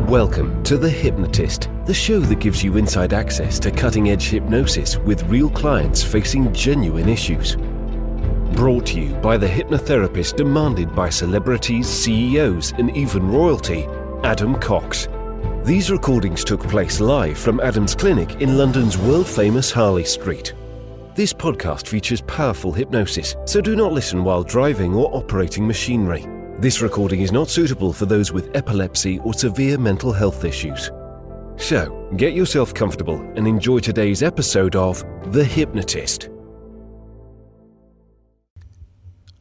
Welcome to The Hypnotist, the show that gives you inside access to cutting-edge hypnosis with real clients facing genuine issues. Brought to you by the hypnotherapist demanded by celebrities, CEOs, and even royalty, Adam Cox. These recordings took place live from Adam's clinic in London's world-famous Harley Street. This podcast features powerful hypnosis, so do not listen while driving or operating machinery. This recording is not suitable for those with epilepsy or severe mental health issues. So, get yourself comfortable and enjoy today's episode of The Hypnotist.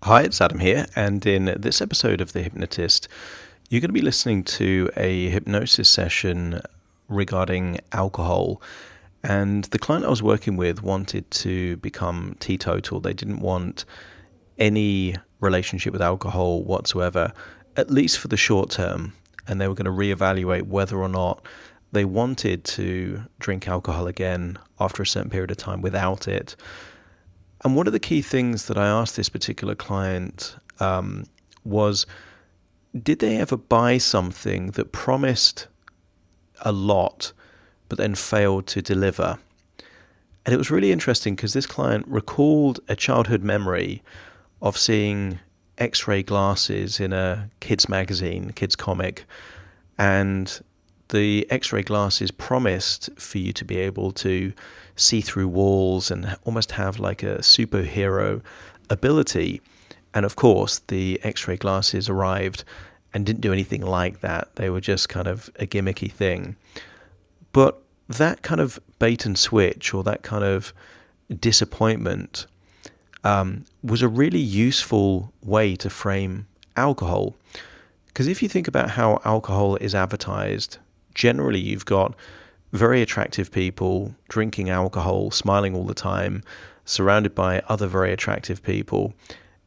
Hi, it's Adam here, and in this episode of The Hypnotist, you're going to be listening to a hypnosis session regarding alcohol. And the client I was working with wanted to become teetotal. They didn't want any relationship with alcohol whatsoever, at least for the short term, and they were going to reevaluate whether or not they wanted to drink alcohol again after a certain period of time without it. And one of the key things that I asked this particular client was, did they ever buy something that promised a lot but then failed to deliver? And it was really interesting because this client recalled a childhood memory of seeing X-ray glasses in a kid's magazine, kid's comic, and the X-ray glasses promised for you to be able to see through walls and almost have like a superhero ability. And of course, the X-ray glasses arrived and didn't do anything like that. They were just kind of a gimmicky thing. But that kind of bait and switch, or that kind of disappointment, was a really useful way to frame alcohol. Because if you think about how alcohol is advertised, generally you've got very attractive people drinking alcohol, smiling all the time, surrounded by other very attractive people.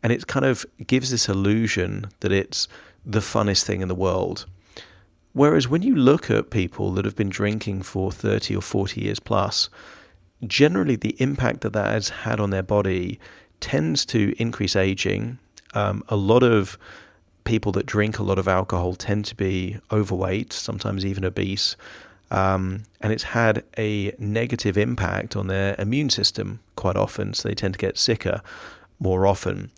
And it kind of gives this illusion that it's the funnest thing in the world. Whereas when you look at people that have been drinking for 30 or 40 years plus, generally the impact that that has had on their body tends to increase aging. A lot of people that drink a lot of alcohol tend to be overweight, sometimes even obese, and it's had a negative impact on their immune system quite often, so they tend to get sicker more often.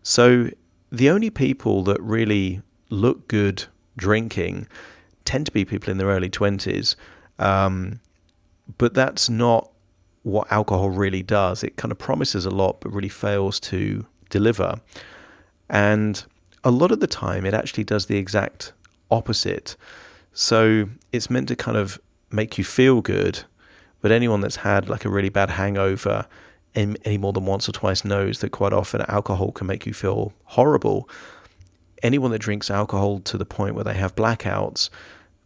So the only people that really look good drinking tend to be people in their early 20s, but that's not what alcohol really does. It kind of promises a lot but really fails to deliver. And a lot of the time it actually does the exact opposite. So it's meant to kind of make you feel good, but anyone that's had like a really bad hangover any more than once or twice knows that quite often alcohol can make you feel horrible. Anyone that drinks alcohol to the point where they have blackouts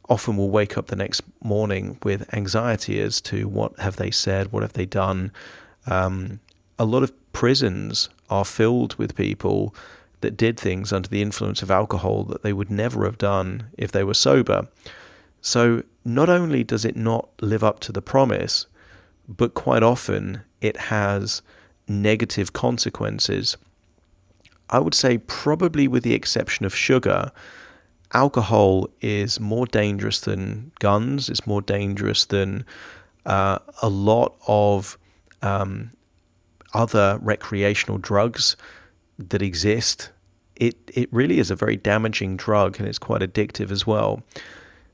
often will wake up the next morning with anxiety as to what have they said, what have they done. A lot of prisons are filled with people that did things under the influence of alcohol that they would never have done if they were sober. So not only does it not live up to the promise, but quite often it has negative consequences. I would say probably with the exception of sugar, alcohol is more dangerous than guns. It's more dangerous than a lot of other recreational drugs that exist. It really is a very damaging drug, and it's quite addictive as well.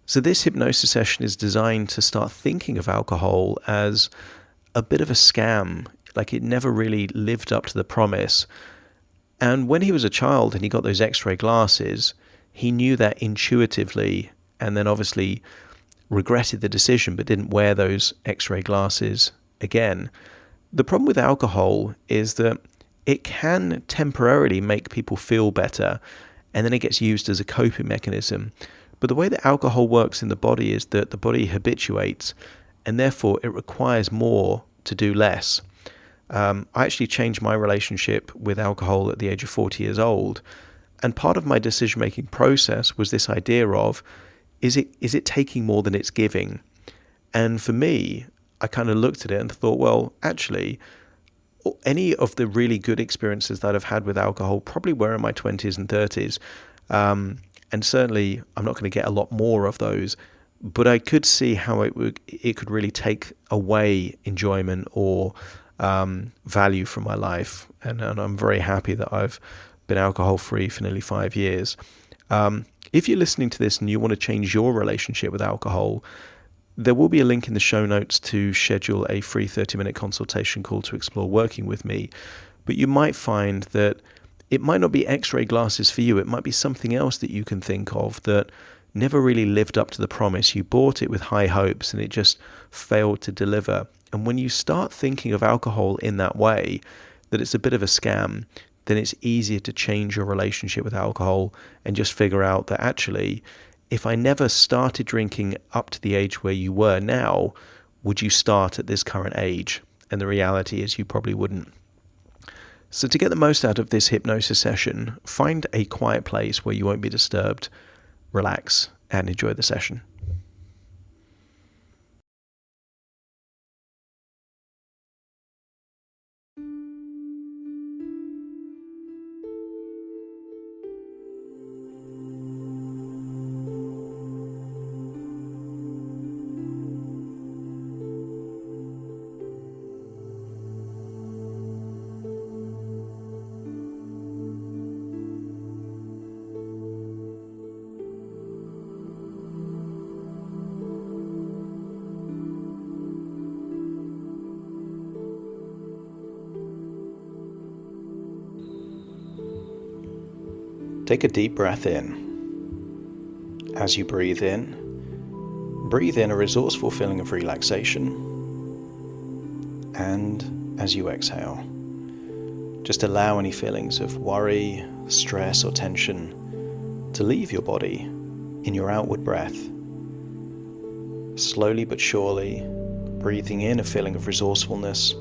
So this hypnosis session is designed to start thinking of alcohol as a bit of a scam, like it never really lived up to the promise. And when he was a child and he got those X-ray glasses, he knew that intuitively, and then obviously regretted the decision but didn't wear those X-ray glasses again. The problem with alcohol is that it can temporarily make people feel better, and then it gets used as a coping mechanism. But the way that alcohol works in the body is that the body habituates, and therefore it requires more to do less. I actually changed my relationship with alcohol at the age of 40 years old. And part of my decision-making process was this idea of, is it taking more than it's giving? And for me, I kind of looked at it and thought, well, actually, any of the really good experiences that I've had with alcohol probably were in my 20s and 30s. And certainly I'm not going to get a lot more of those, but I could see how it could really take away enjoyment or value from my life. And I'm very happy that I've been alcohol free for nearly 5 years. If you're listening to this and you want to change your relationship with alcohol, there will be a link in the show notes to schedule a free 30-minute consultation call to explore working with me. But you might find that it might not be X-ray glasses for you. It might be something else that you can think of that never really lived up to the promise. You bought it with high hopes and it just failed to deliver. And when you start thinking of alcohol in that way, that it's a bit of a scam, then it's easier to change your relationship with alcohol and just figure out that actually, if I never started drinking up to the age where you were now, would you start at this current age? And the reality is you probably wouldn't. So to get the most out of this hypnosis session, find a quiet place where you won't be disturbed, relax, and enjoy the session. Take a deep breath in. As you breathe in a resourceful feeling of relaxation. And as you exhale, just allow any feelings of worry, stress, or tension to leave your body in your outward breath. Slowly but surely, breathing in a feeling of resourcefulness,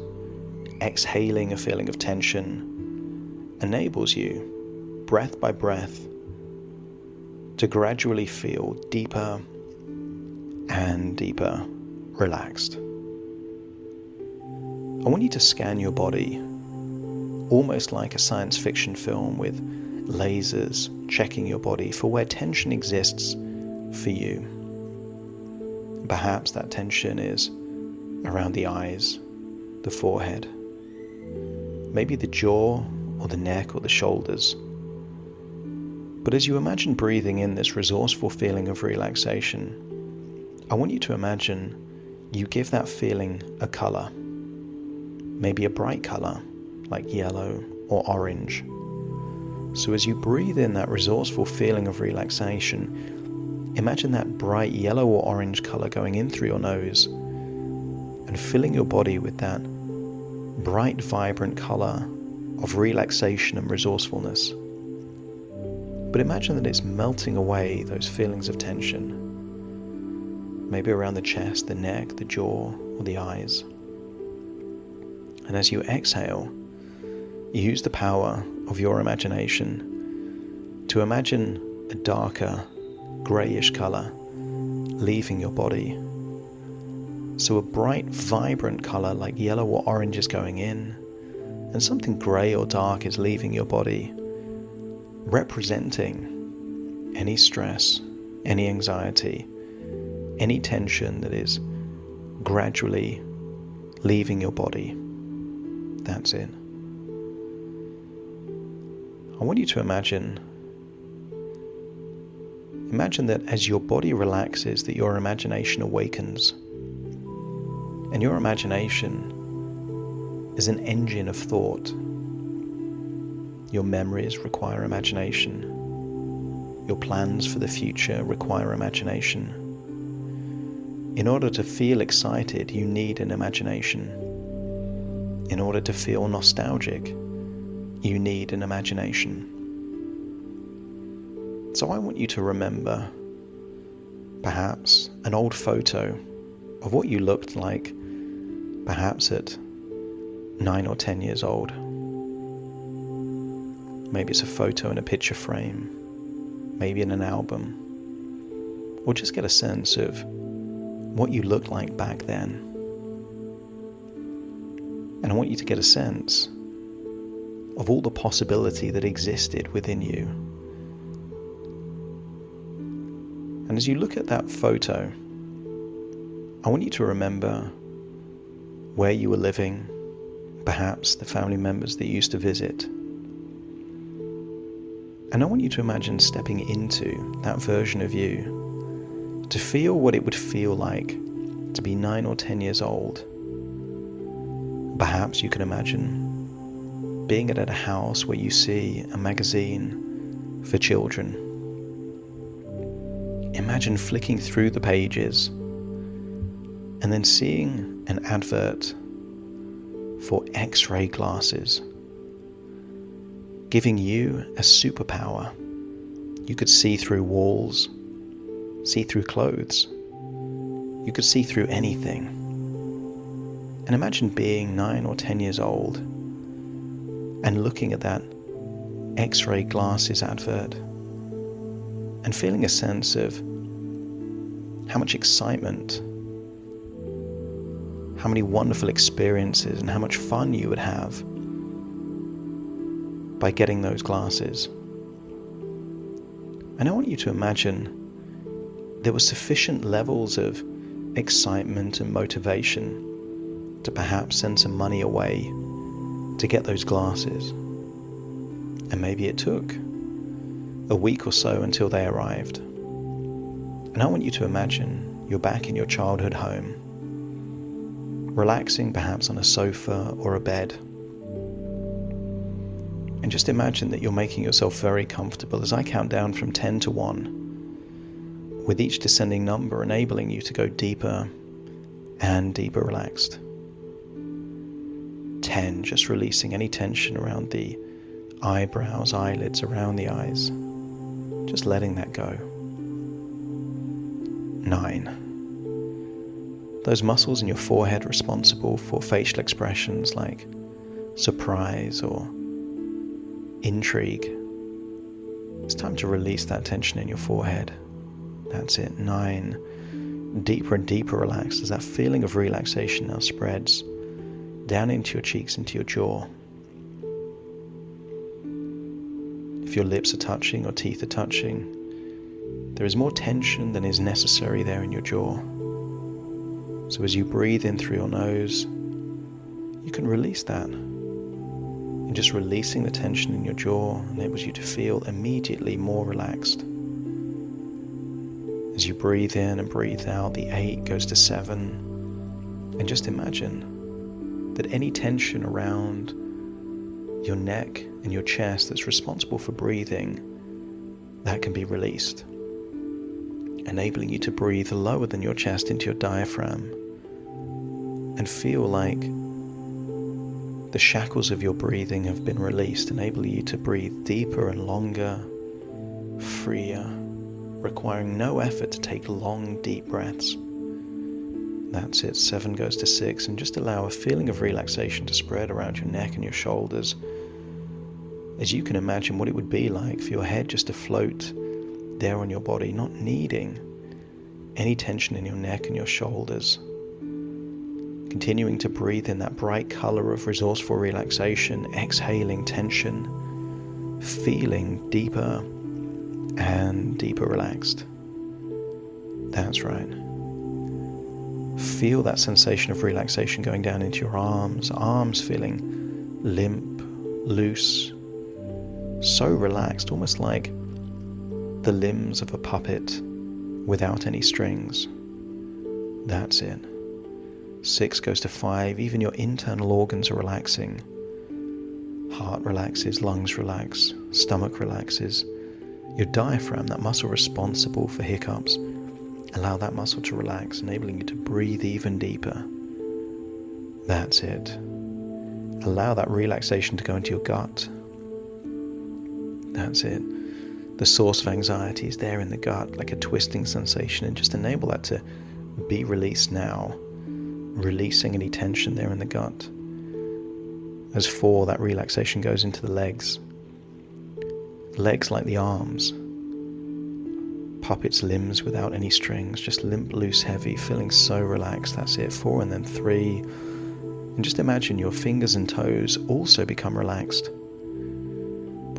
exhaling a feeling of tension, enables you, breath by breath, to gradually feel deeper and deeper relaxed. I want you to scan your body, almost like a science fiction film with lasers checking your body for where tension exists for you. Perhaps that tension is around the eyes, the forehead, maybe the jaw or the neck or the shoulders. But as you imagine breathing in this resourceful feeling of relaxation, I want you to imagine you give that feeling a color, maybe a bright color like yellow or orange. So as you breathe in that resourceful feeling of relaxation, imagine that bright yellow or orange color going in through your nose and filling your body with that bright, vibrant color of relaxation and resourcefulness. But imagine that it's melting away those feelings of tension, maybe around the chest, the neck, the jaw, or the eyes. And as you exhale, you use the power of your imagination to imagine a darker, greyish colour leaving your body. So a bright, vibrant colour like yellow or orange is going in, and something grey or dark is leaving your body, representing any stress, any anxiety, any tension that is gradually leaving your body. That's it. I want you to imagine that as your body relaxes, that your imagination awakens. And your imagination is an engine of thought. Your memories require imagination. Your plans for the future require imagination. In order to feel excited, you need an imagination. In order to feel nostalgic, you need an imagination. So I want you to remember, perhaps, an old photo of what you looked like, perhaps at 9 or 10 years old. Maybe it's a photo in a picture frame, maybe in an album, or just get a sense of what you looked like back then. And I want you to get a sense of all the possibility that existed within you. And as you look at that photo, I want you to remember where you were living, perhaps the family members that you used to visit. And I want you to imagine stepping into that version of you, to feel what it would feel like to be 9 or 10 years old. Perhaps you can imagine being at a house where you see a magazine for children. Imagine flicking through the pages and then seeing an advert for X-ray glasses, giving you a superpower. You could see through walls, see through clothes. You could see through anything. And imagine being 9 or 10 years old and looking at that X-ray glasses advert and feeling a sense of how much excitement, how many wonderful experiences and how much fun you would have by getting those glasses. And I want you to imagine there were sufficient levels of excitement and motivation to perhaps send some money away to get those glasses. And maybe it took a week or so until they arrived. And I want you to imagine you're back in your childhood home, relaxing perhaps on a sofa or a bed. And just imagine that you're making yourself very comfortable as I count down from 10 to 1, with each descending number enabling you to go deeper and deeper relaxed. 10, just releasing any tension around the eyebrows, eyelids, around the eyes. Just letting that go. 9. Those muscles in your forehead responsible for facial expressions like surprise or intrigue. It's time to release that tension in your forehead. That's it. 9. Deeper and deeper relaxed as that feeling of relaxation now spreads down into your cheeks, into your jaw. If your lips are touching or teeth are touching, there is more tension than is necessary there in your jaw. So as you breathe in through your nose, you can release that. And just releasing the tension in your jaw enables you to feel immediately more relaxed. As you breathe in and breathe out, the 8 goes to 7. And just imagine that any tension around your neck and your chest that's responsible for breathing, that can be released, enabling you to breathe lower than your chest into your diaphragm and feel like the shackles of your breathing have been released, enabling you to breathe deeper and longer, freer, requiring no effort to take long, deep breaths. That's it. 7 goes to 6, and just allow a feeling of relaxation to spread around your neck and your shoulders as you can imagine what it would be like for your head just to float there on your body, not needing any tension in your neck and your shoulders. Continuing to breathe in that bright color of resourceful relaxation, exhaling tension, feeling deeper and deeper relaxed. That's right. Feel that sensation of relaxation going down into your arms feeling limp, loose, so relaxed, almost like the limbs of a puppet without any strings. That's it. 6 goes to 5. Even your internal organs are relaxing. Heart relaxes, lungs relax, stomach relaxes. Your diaphragm, that muscle responsible for hiccups, allow that muscle to relax, enabling you to breathe even deeper. That's it. Allow that relaxation to go into your gut. That's it. The source of anxiety is there in the gut, like a twisting sensation, and just enable that to be released now, releasing any tension there in the gut. As 4, that relaxation goes into the legs. Legs like the arms. Puppet's limbs without any strings, just limp, loose, heavy, feeling so relaxed. That's it. 4 and then 3. And just imagine your fingers and toes also become relaxed.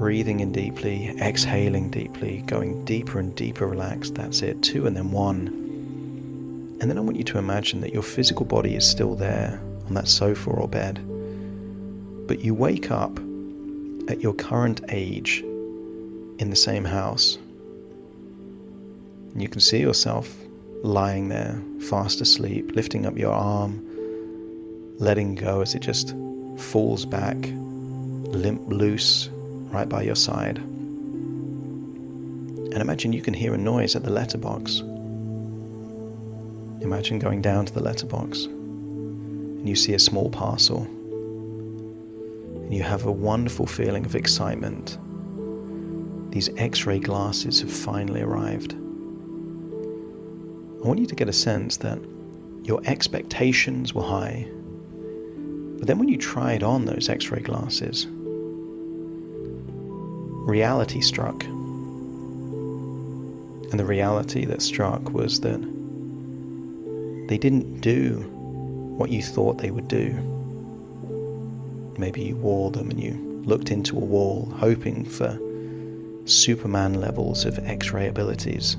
Breathing in deeply, exhaling deeply, going deeper and deeper relaxed. That's it. 2 and then 1. And then I want you to imagine that your physical body is still there on that sofa or bed, but you wake up at your current age in the same house. And you can see yourself lying there, fast asleep, lifting up your arm, letting go as it just falls back, limp loose, right by your side. And imagine you can hear a noise at the letterbox. Imagine going down to the letterbox and you see a small parcel. And you have a wonderful feeling of excitement. These X-ray glasses have finally arrived. I want you to get a sense that your expectations were high, but then when you tried on those X-ray glasses, reality struck. And the reality that struck was that they didn't do what you thought they would do. Maybe you wore them and you looked into a wall hoping for Superman levels of X-ray abilities.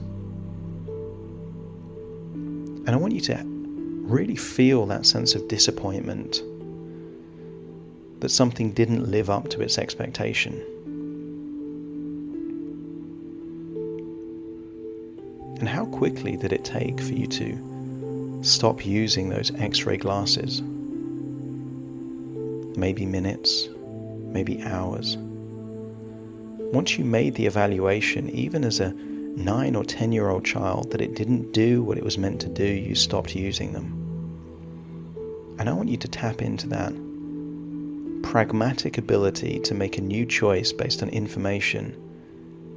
And I want you to really feel that sense of disappointment that something didn't live up to its expectation. And how quickly did it take for you to stop using those X-ray glasses? Maybe minutes, maybe hours. Once you made the evaluation, even as a 9 or 10-year-old child, that it didn't do what it was meant to do, you stopped using them. And I want you to tap into that pragmatic ability to make a new choice based on information.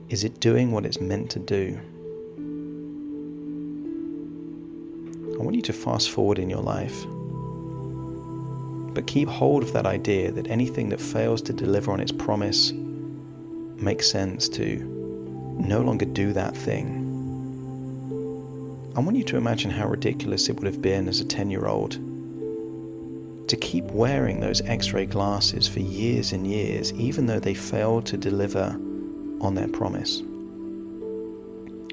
Is it doing what it's meant to do? I want you to fast forward in your life, but keep hold of that idea that anything that fails to deliver on its promise makes sense to no longer do that thing. I want you to imagine how ridiculous it would have been as a 10-year-old to keep wearing those X-ray glasses for years and years, even though they failed to deliver on their promise.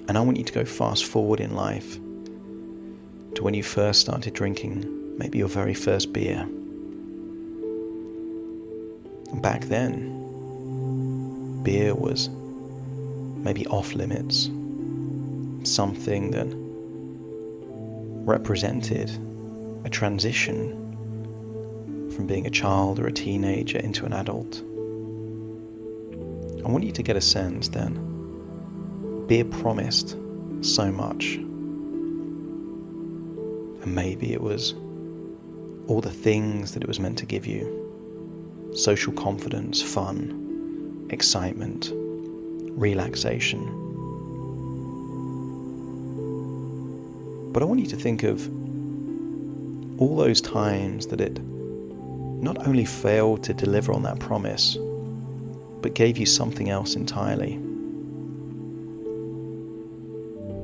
And I want you to go fast forward in life to when you first started drinking, maybe your very first beer. And back then, beer was maybe off limits, something that represented a transition from being a child or a teenager into an adult. I want you to get a sense that beer promised so much. And maybe it was all the things that it was meant to give you: social confidence, fun, excitement, relaxation. But I want you to think of all those times that it not only failed to deliver on that promise, but gave you something else entirely.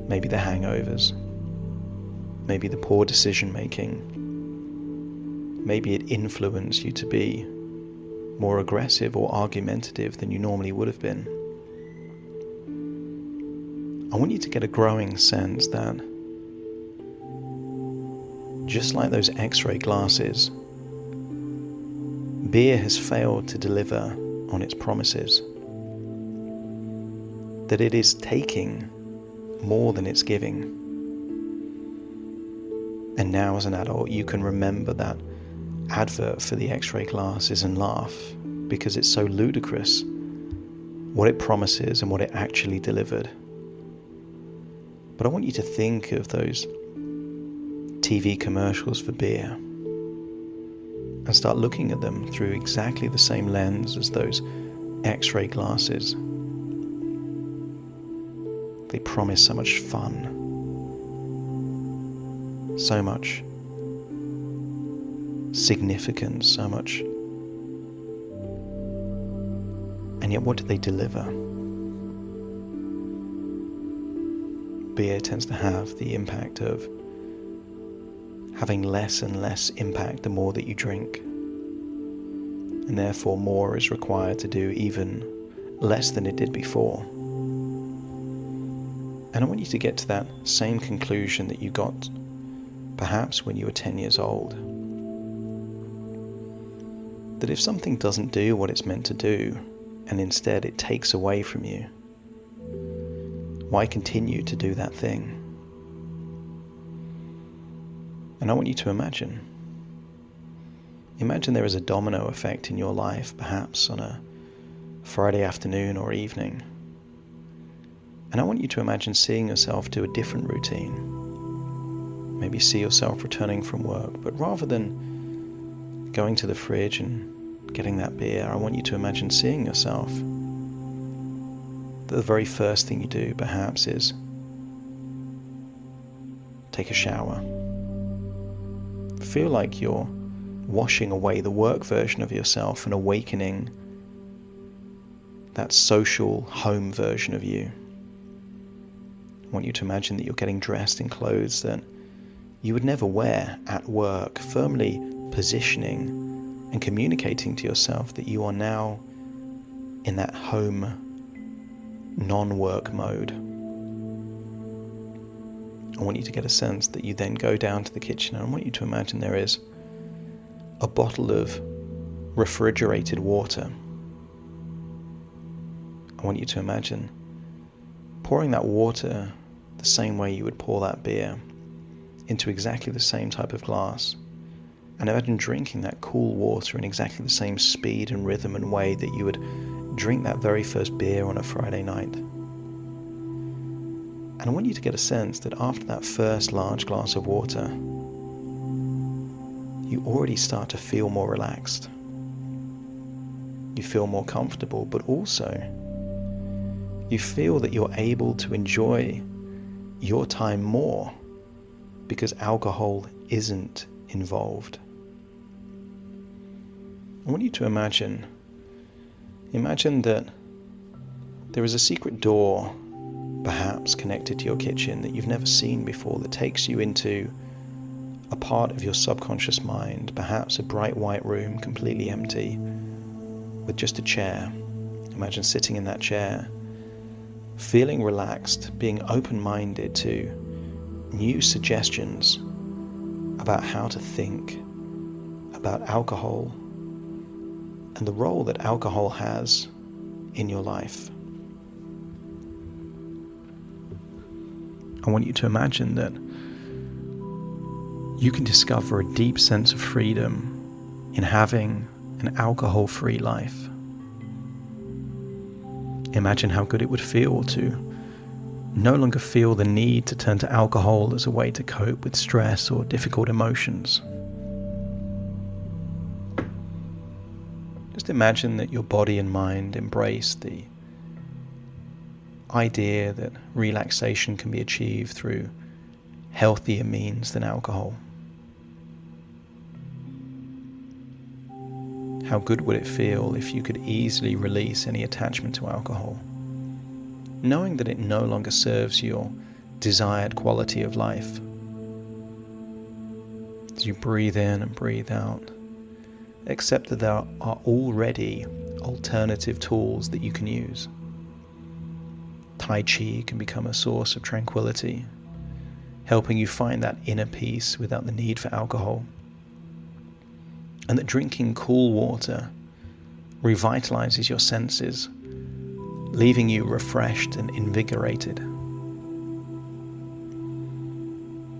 Maybe the hangovers, maybe the poor decision making, maybe it influenced you to be more aggressive or argumentative than you normally would have been. I want you to get a growing sense that just like those X-ray glasses, beer has failed to deliver on its promises. That it is taking more than it's giving. And now as an adult, you can remember that advert for the X-ray glasses and laugh, because it's so ludicrous what it promises and what it actually delivered. But I want you to think of those TV commercials for beer and start looking at them through exactly the same lens as those X-ray glasses. They promise so much fun, so much significance, so much. And yet what do they deliver? Beer tends to have the impact of having less and less impact the more that you drink. And therefore more is required to do even less than it did before. And I want you to get to that same conclusion that you got perhaps when you were 10 years old. That if something doesn't do what it's meant to do, and instead it takes away from you, why continue to do that thing? And I want you to imagine there is a domino effect in your life, perhaps on a Friday afternoon or evening. And I want you to imagine seeing yourself do a different routine. Maybe see yourself returning from work, but rather than going to the fridge and getting that beer, I want you to imagine seeing yourself. The very first thing you do, perhaps, is take a shower. Feel like you're washing away the work version of yourself and awakening that social home version of you. I want you to imagine that you're getting dressed in clothes that you would never wear at work, firmly positioning and communicating to yourself that you are now in that home, non-work mode. I want you to get a sense that you then go down to the kitchen, and I want you to imagine there is a bottle of refrigerated water. I want you to imagine pouring that water the same way you would pour that beer into exactly the same type of glass, and imagine drinking that cool water in exactly the same speed and rhythm and way that you would drink that very first beer on a Friday night. And I want you to get a sense that after that first large glass of water, you already start to feel more relaxed. You feel more comfortable, but also you feel that you're able to enjoy your time more because alcohol isn't involved. I want you to imagine that there is a secret door, perhaps connected to your kitchen, that you've never seen before, that takes you into a part of your subconscious mind, perhaps a bright white room, completely empty, with just a chair. Imagine sitting in that chair, feeling relaxed, being open-minded to new suggestions about how to think about alcohol and the role that alcohol has in your life. I want you to imagine that you can discover a deep sense of freedom in having an alcohol-free life. Imagine how good it would feel to no longer feel the need to turn to alcohol as a way to cope with stress or difficult emotions. Just imagine that your body and mind embrace the idea that relaxation can be achieved through healthier means than alcohol. How good would it feel if you could easily release any attachment to alcohol, knowing that it no longer serves your desired quality of life? As you breathe in and breathe out, accept that there are already alternative tools that you can use. Tai Chi can become a source of tranquility, helping you find that inner peace without the need for alcohol. And that drinking cool water revitalizes your senses, leaving you refreshed and invigorated.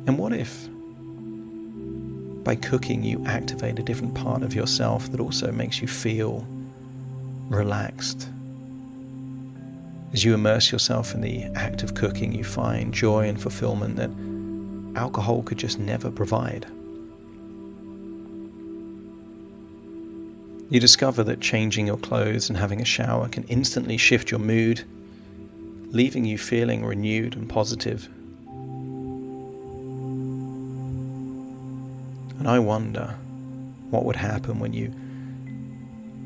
And what if, by cooking, you activate a different part of yourself that also makes you feel relaxed? As you immerse yourself in the act of cooking, you find joy and fulfillment that alcohol could just never provide. You discover that changing your clothes and having a shower can instantly shift your mood, leaving you feeling renewed and positive. And I wonder what would happen when you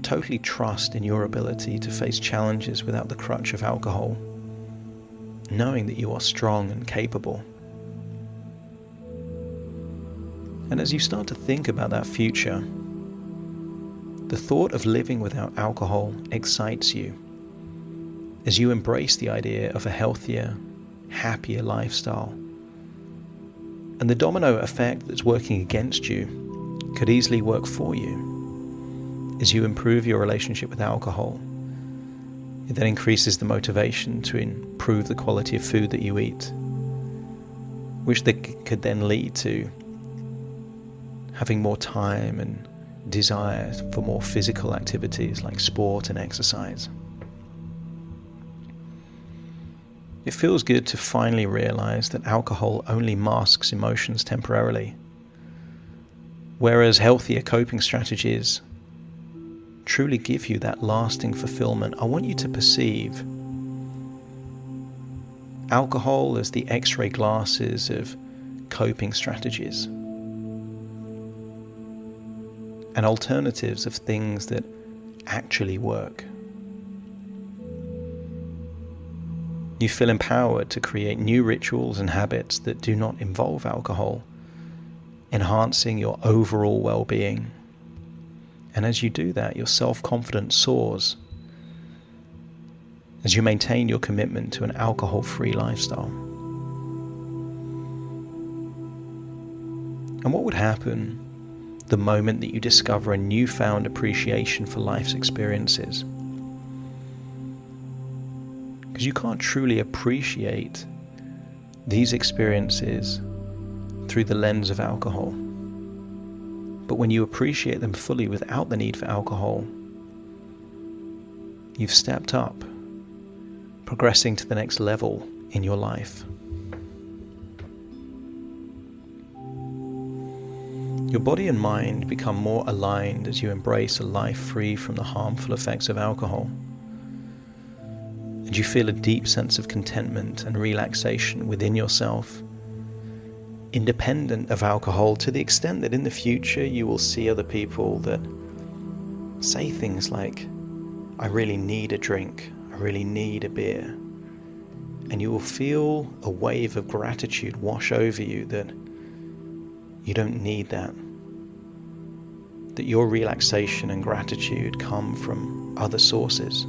totally trust in your ability to face challenges without the crutch of alcohol, knowing that you are strong and capable. And as you start to think about that future, the thought of living without alcohol excites you. as you embrace the idea of a healthier, happier lifestyle. And the domino effect that's working against you could easily work for you as you improve your relationship with alcohol. It then increases the motivation to improve the quality of food that you eat, which could then lead to having more time and desire for more physical activities like sport and exercise. It feels good to finally realize that alcohol only masks emotions temporarily, whereas healthier coping strategies truly give you that lasting fulfillment. I want you to perceive alcohol as the X-ray glasses of coping strategies and alternatives of things that actually work. You feel empowered to create new rituals and habits that do not involve alcohol, enhancing your overall well-being. And as you do that, your self-confidence soars as you maintain your commitment to an alcohol-free lifestyle. And what would happen the moment that you discover a newfound appreciation for life's experiences? Because you can't truly appreciate these experiences through the lens of alcohol. But when you appreciate them fully without the need for alcohol, you've stepped up, progressing to the next level in your life. Your body and mind become more aligned as you embrace a life free from the harmful effects of alcohol. And you feel a deep sense of contentment and relaxation within yourself, independent of alcohol, to the extent that in the future you will see other people that say things like, "I really need a drink, I really need a beer." And you will feel a wave of gratitude wash over you that you don't need that. That your relaxation and gratitude come from other sources.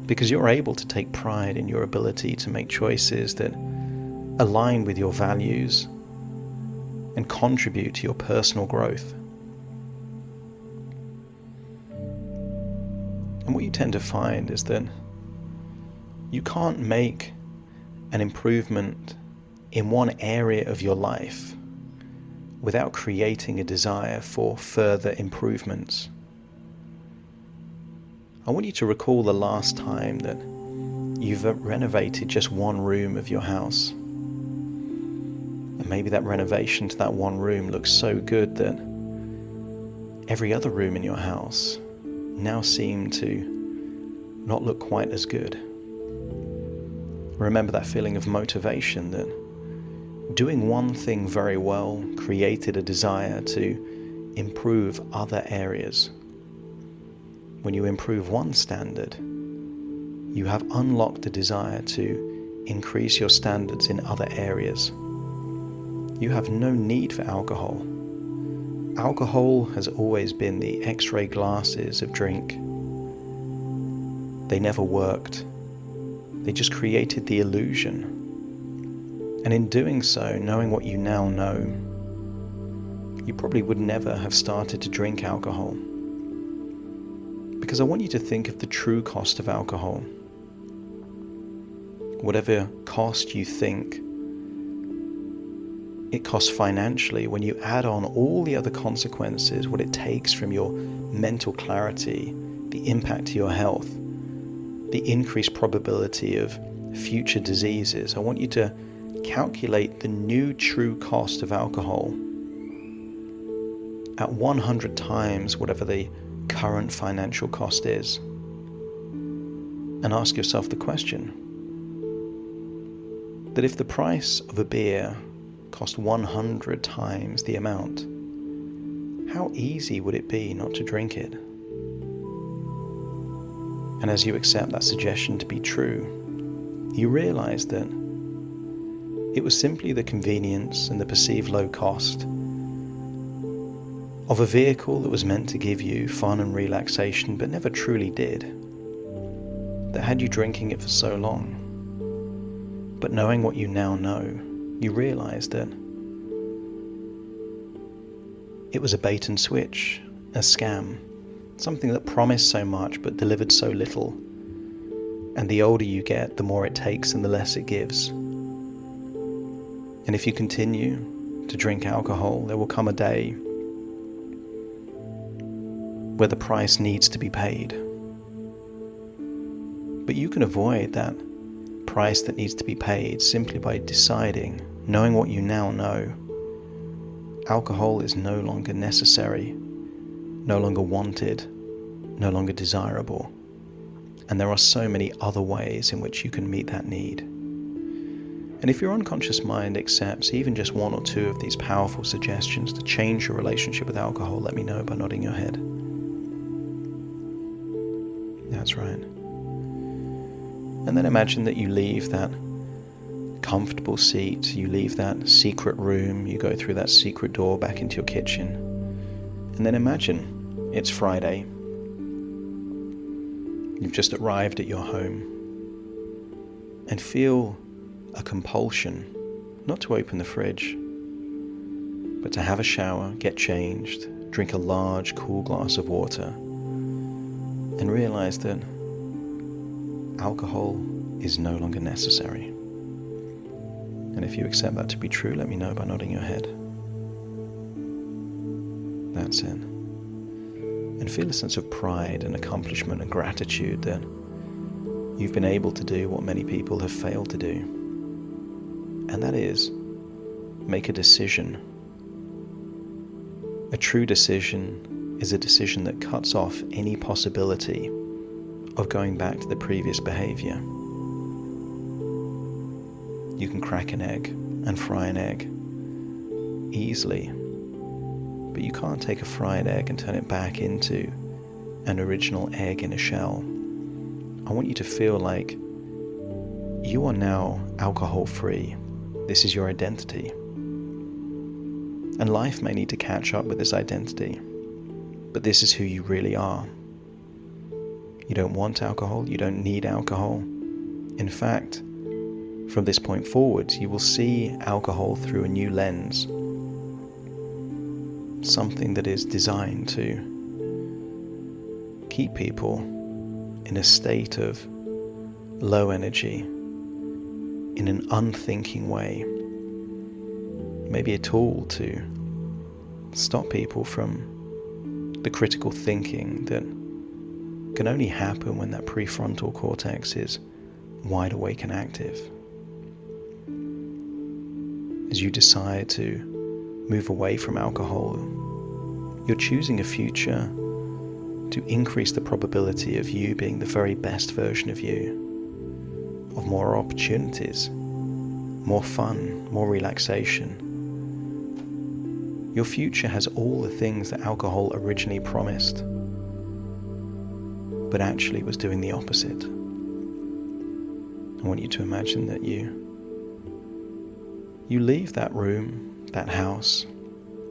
Because you're able to take pride in your ability to make choices that align with your values and contribute to your personal growth. And what you tend to find is that you can't make an improvement in one area of your life without creating a desire for further improvements. I want you to recall the last time that you've renovated just one room of your house. And maybe that renovation to that one room looks so good that every other room in your house now seem to not look quite as good. Remember that feeling of motivation that doing one thing very well created a desire to improve other areas. When you improve one standard, you have unlocked a desire to increase your standards in other areas. You have no need for alcohol. Alcohol has always been the X-ray glasses of drink. They never worked. They just created the illusion. And in doing so, knowing what you now know, you probably would never have started to drink alcohol. Because I want you to think of the true cost of alcohol. Whatever cost you think it costs financially, when you add on all the other consequences, what it takes from your mental clarity, the impact to your health, the increased probability of future diseases, I want you to calculate the new true cost of alcohol at 100 times whatever the current financial cost is. And ask yourself the question, that if the price of a beer cost 100 times the amount, how easy would it be not to drink it? And as you accept that suggestion to be true, you realize that it was simply the convenience and the perceived low cost of a vehicle that was meant to give you fun and relaxation but never truly did. that had you drinking it for so long. But knowing what you now know, you realize that it was a bait and switch, a scam, something that promised so much but delivered so little. And the older you get, the more it takes and the less it gives. And if you continue to drink alcohol, there will come a day where the price needs to be paid. But you can avoid that price that needs to be paid simply by deciding, knowing what you now know, alcohol is no longer necessary, no longer wanted, no longer desirable. And there are so many other ways in which you can meet that need. And if your unconscious mind accepts even just one or two of these powerful suggestions to change your relationship with alcohol, let me know by nodding your head. That's right. And then imagine that you leave that comfortable seat, you leave that secret room, you go through that secret door back into your kitchen. And then imagine it's Friday. You've just arrived at your home. And feel a compulsion, not to open the fridge, but to have a shower, get changed, drink a large, cool glass of water, and realize that alcohol is no longer necessary. And if you accept that to be true, let me know by nodding your head. That's it. And feel a sense of pride and accomplishment and gratitude that you've been able to do what many people have failed to do. And that is, make a decision. A true decision is a decision that cuts off any possibility of going back to the previous behavior. You can crack an egg and fry an egg easily, but you can't take a fried egg and turn it back into an original egg in a shell. I want you to feel like you are now alcohol-free. This is your identity. And life may need to catch up with this identity, but this is who you really are. You don't want alcohol, you don't need alcohol. In fact, from this point forward, you will see alcohol through a new lens. Something that is designed to keep people in a state of low energy, in an unthinking way. Maybe a tool to stop people from the critical thinking that can only happen when that prefrontal cortex is wide awake and active. As you decide to move away from alcohol, you're choosing a future to increase the probability of you being the very best version of you, of more opportunities, more fun, more relaxation. Your future has all the things that alcohol originally promised, but actually was doing the opposite. I want you to imagine that you leave that room, that house,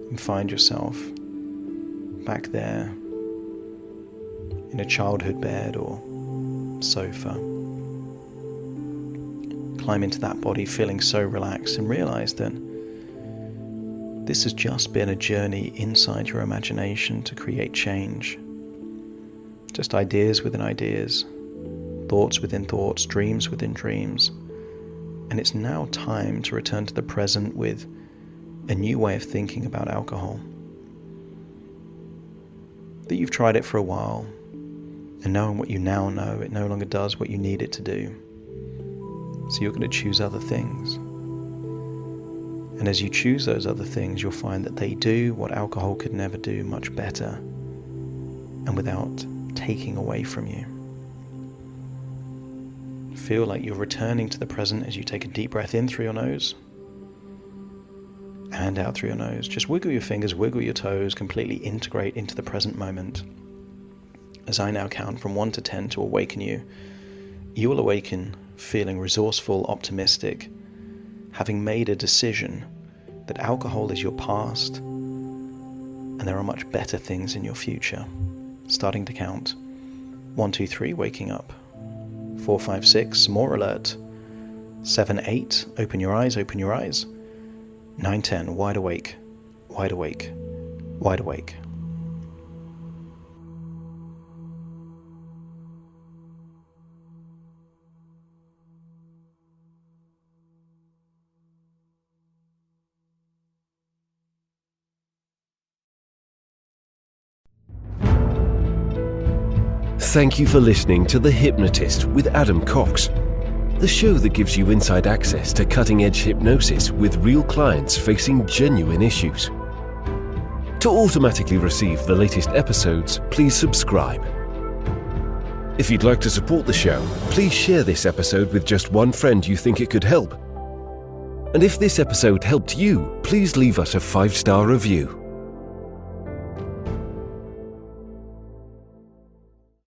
and find yourself back there in a childhood bed or sofa. Climb into that body feeling so relaxed and realize that this has just been a journey inside your imagination to create change. Just ideas within ideas, thoughts within thoughts, dreams within dreams. And it's now time to return to the present with a new way of thinking about alcohol. That you've tried it for a while, and knowing what you now know, it no longer does what you need it to do. So you're going to choose other things. And as you choose those other things, you'll find that they do what alcohol could never do much better, and without taking away from you. Feel like you're returning to the present as you take a deep breath in through your nose and out through your nose. Just wiggle your fingers, wiggle your toes, completely integrate into the present moment. As I now count from 1 to 10 to awaken you, you will awaken feeling resourceful, optimistic, having made a decision that alcohol is your past and there are much better things in your future. Starting to count. 1, 2, 3, waking up. 456, more alert. 7, 8, open your eyes, open your eyes. 9, 10, wide awake, wide awake, wide awake. Thank you for listening to The Hypnotist with Adam Cox, the show that gives you inside access to cutting-edge hypnosis with real clients facing genuine issues. To automatically receive the latest episodes, please subscribe. If you'd like to support the show, please share this episode with just one friend you think it could help. And if this episode helped you, please leave us a 5-star review.